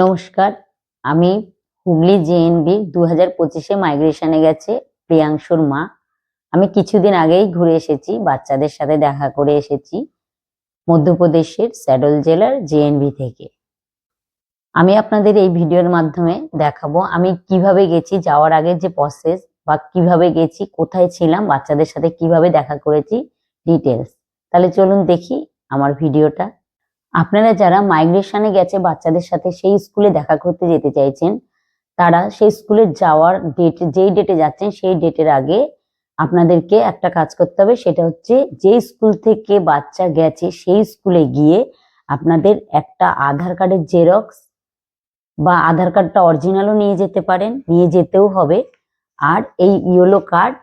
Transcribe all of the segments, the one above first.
নমস্কার, আমি হুগলি জেএনবি 2025-এ মাইগ্রেশনে গেছে প্রিয়াংশুর মা। আমি কিছুদিন আগেই ঘুরে এসেছি, বাচ্চাদের সাথে দেখা করে এসেছি মধ্যপ্রদেশের স্যাডল জেলার জেএনবি থেকে। আমি আপনাদের এই ভিডিওর মাধ্যমে দেখাবো আমি কিভাবে গেছি, যাওয়ার আগে যে প্রসেস বা কিভাবে গেছি, কোথায় ছিলাম, বাচ্চাদের সাথে কিভাবে দেখা করেছি, ডিটেলস। তাহলে চলুন দেখি আমার ভিডিওটা। আপনারা যারা মাইগ্রেশনে গেছে বাচ্চাদের সাথে সেই স্কুলে দেখা করতে যেতে চাইছেন, তারা সেই স্কুলে যাওয়ার ডেট, যেই ডেটে যাচ্ছেন সেই ডেটের আগে আপনাদেরকে একটা কাজ করতে হবে। সেটা হচ্ছে যে স্কুল থেকে বাচ্চা গেছে সেই স্কুলে গিয়ে আপনাদের একটা আধার কার্ডের জেরক্স বা আধার কার্ডটা অরিজিনালও নিয়ে যেতে পারেন, নিয়ে যেতেও হবে। আর এই ইয়েলো কার্ড,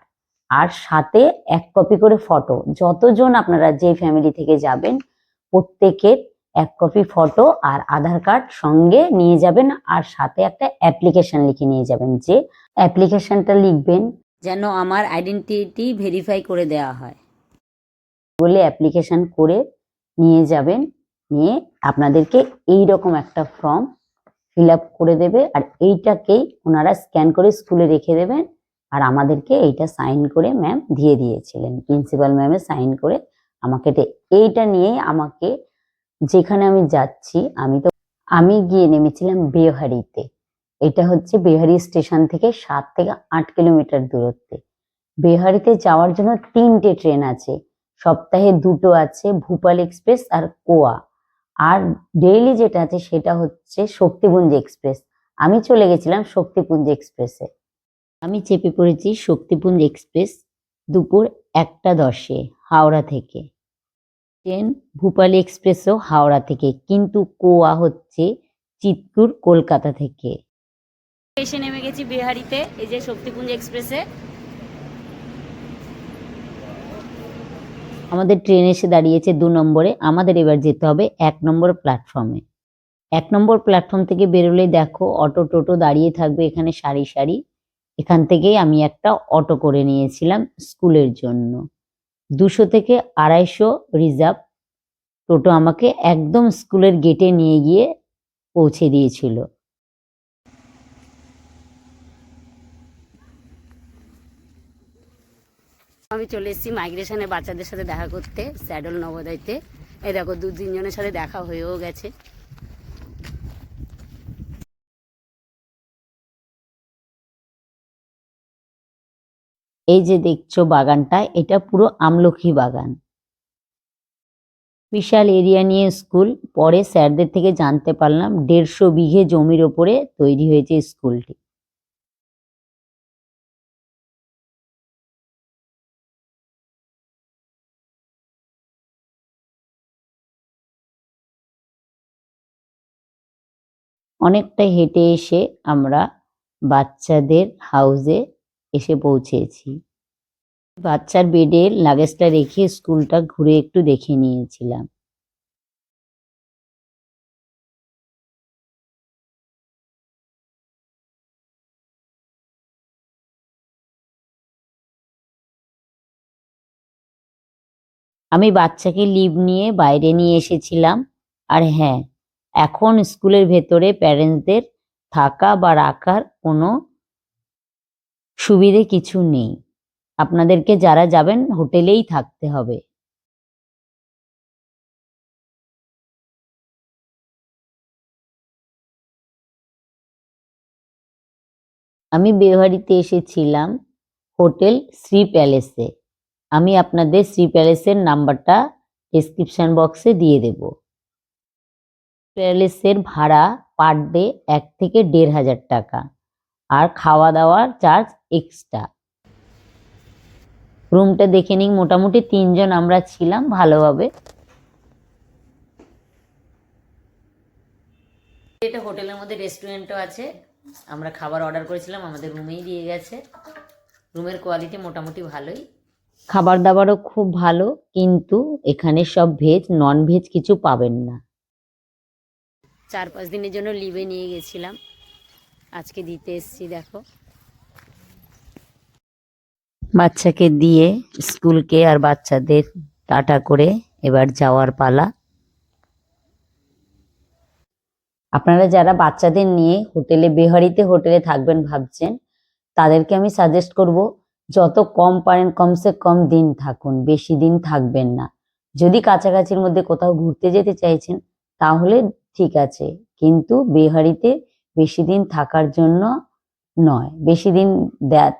আর সাথে 1 কপি করে ফটো। যতজন আপনারা যে ফ্যামিলি থেকে যাবেন প্রত্যেকের 1 কপি ফটো আর আধার কার্ড সঙ্গে নিয়ে যাবেন। আর সাথে একটা অ্যাপ্লিকেশন লিখে নিয়ে যাবেন, যে অ্যাপ্লিকেশনটা লিখবেন যেন আমার আইডেন্টিটি ভেরিফাই করে দেওয়া হয় বলে অ্যাপ্লিকেশন করে নিয়ে যাবেন। নিয়ে আপনাদেরকে এই রকম একটা ফর্ম ফিল আপ করে দেবে, আর এইটাকেই ওনারা স্ক্যান করে স্কুলে রেখে দেবেন। আর আমাদেরকে এইটা সাইন করে ম্যাম দিয়ে দিয়েছিলেন, প্রিন্সিপাল ম্যামে সাইন করে আমাকে। এইটা নিয়েই আমাকে, যেখানে আমি যাচ্ছি, আমি গিয়ে নেমেছিলাম বেহারিতে। এটা হচ্ছে বেহারি স্টেশন থেকে 7 থেকে 8 কিলোমিটার দূরত্বে। বেহারিতে যাওয়ার জন্য 3টে ট্রেন আছে, সপ্তাহে 2টো আছে, ভূপাল এক্সপ্রেস আর কোয়া। আর ডেইলি যেটা আছে সেটা হচ্ছে শক্তিপুঞ্জ এক্সপ্রেস। আমি চলে গেছিলাম শক্তিপুঞ্জ এক্সপ্রেসে। আমি চেপে পড়েছি শক্তিপুঞ্জ এক্সপ্রেস দুপুর 1টা 10-এ হাওড়া থেকে। ট্রেন ভূপালী এক্সপ্রেসও হাওড়া থেকে, কিন্তু কোয়া হচ্ছে চিতপুর কলকাতা থেকে। এসে নেমে গেছি বিহারিতে, এই যে শক্তিপুঞ্জ এক্সপ্রেসে। আমাদের ট্রেন এসে দাঁড়িয়েছে 2 নম্বরে। আমাদের এবার যেতে হবে 1 নম্বর প্ল্যাটফর্মে। 1 নম্বর প্ল্যাটফর্ম থেকে বেরোলেই দেখো অটো টোটো দাঁড়িয়ে থাকবে এখানে সারি সারি। এখান থেকেই আমি একটা অটো করে নিয়েছিলাম স্কুলের জন্য। 200 থেকে 250 রিজার্ভ টোটো আমাকে একদম স্কুলের গেটে নিয়ে গিয়ে পৌঁছে দিয়েছিল। আমি চলে এসেছি মাইগ্রেশনে বাচ্চাদের সাথে দেখা করতে স্যাডল নবোদয়তে। এই দেখো 2-3 জনের সাথে দেখা হয়েও গেছে। এই যে দেখছো বাগানটা, এটা পুরো আমলকি বাগান। বিশাল এরিয়া নিয়ে স্কুল। পরে স্যারদের থেকে জানতে পারলাম 150 বিঘে জমির ওপরে তৈরি হয়েছে স্কুলটি। অনেকটা হেঁটে এসে আমরা বাচ্চাদের হাউসে এসে পৌঁছেছি। বাচ্চার বেডে লাগেজটা রেখে স্কুলটা ঘুরে একটু দেখে নিয়েছিলাম। আমি বাচ্চাকে লিভ নিয়ে বাইরে নিয়ে এসেছিলাম। আর হ্যাঁ, এখন স্কুলের ভেতরে প্যারেন্টসদের থাকা বা রাখার কোনো সুবিধে কিছু নেই। আপনাদেরকে যারা যাবেন হোটেলেই থাকতে হবে। আমি বেহারিতে এসেছিলাম হোটেল শ্রী প্যালেসে। আমি আপনাদের শ্রী প্যালেসের নাম্বারটা ডেসক্রিপশন বক্সে দিয়ে দেব। প্যালেসের ভাড়া পার ডে 1 থেকে 1,500 টাকা, আর খাওয়া দাওয়ার চার্জ এক্সট্রা। রুমটা দেখে নিন, মোটামুটি 3 জন আমরা ছিলাম ভালোভাবে। এটা হোটেলের মধ্যে রেস্টুরেন্টও আছে। আমরা খাবার অর্ডার করেছিলাম, আমাদের রুমেই দিয়ে গেছে। রুমের কোয়ালিটি মোটামুটি ভালোই, খাবার দাবারও খুব ভালো, কিন্তু এখানে সব ভেজ, নন ভেজ কিছু পাবেন না। 4-5 দিনের জন্য লিভে নিয়ে গেছিলাম, আজকে দিতে এসছি। দেখো বাচ্চাকে দিয়ে স্কুলকে আর বাচ্চাদের টাটা করে এবার যাওয়ার পালা। আপনারা যারা বাচ্চাদের নিয়ে বেহারিতে হোটেলে থাকবেন ভাবছেন, তাদেরকে আমি সাজেস্ট করব যত কম পারেন কমসে কম দিন থাকুন, বেশি দিন থাকবেন না। যদি কাছাকাছির মধ্যে কোথাও ঘুরতে যেতে চাইছেন তাহলে ঠিক আছে, কিন্তু বেহারিতে বেশি দিন থাকার জন্য নয়, বেশি দিন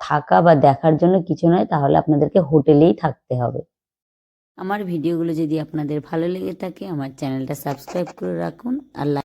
থাকা বা দেখার জন্য কিছু নয়, তাহলে আপনাদেরকে হোটেলেই থাকতে হবে। আমার ভিডিওগুলো যদি আপনাদের ভালো লেগে থাকে আমার চ্যানেলটা সাবস্ক্রাইব করে রাখুন আর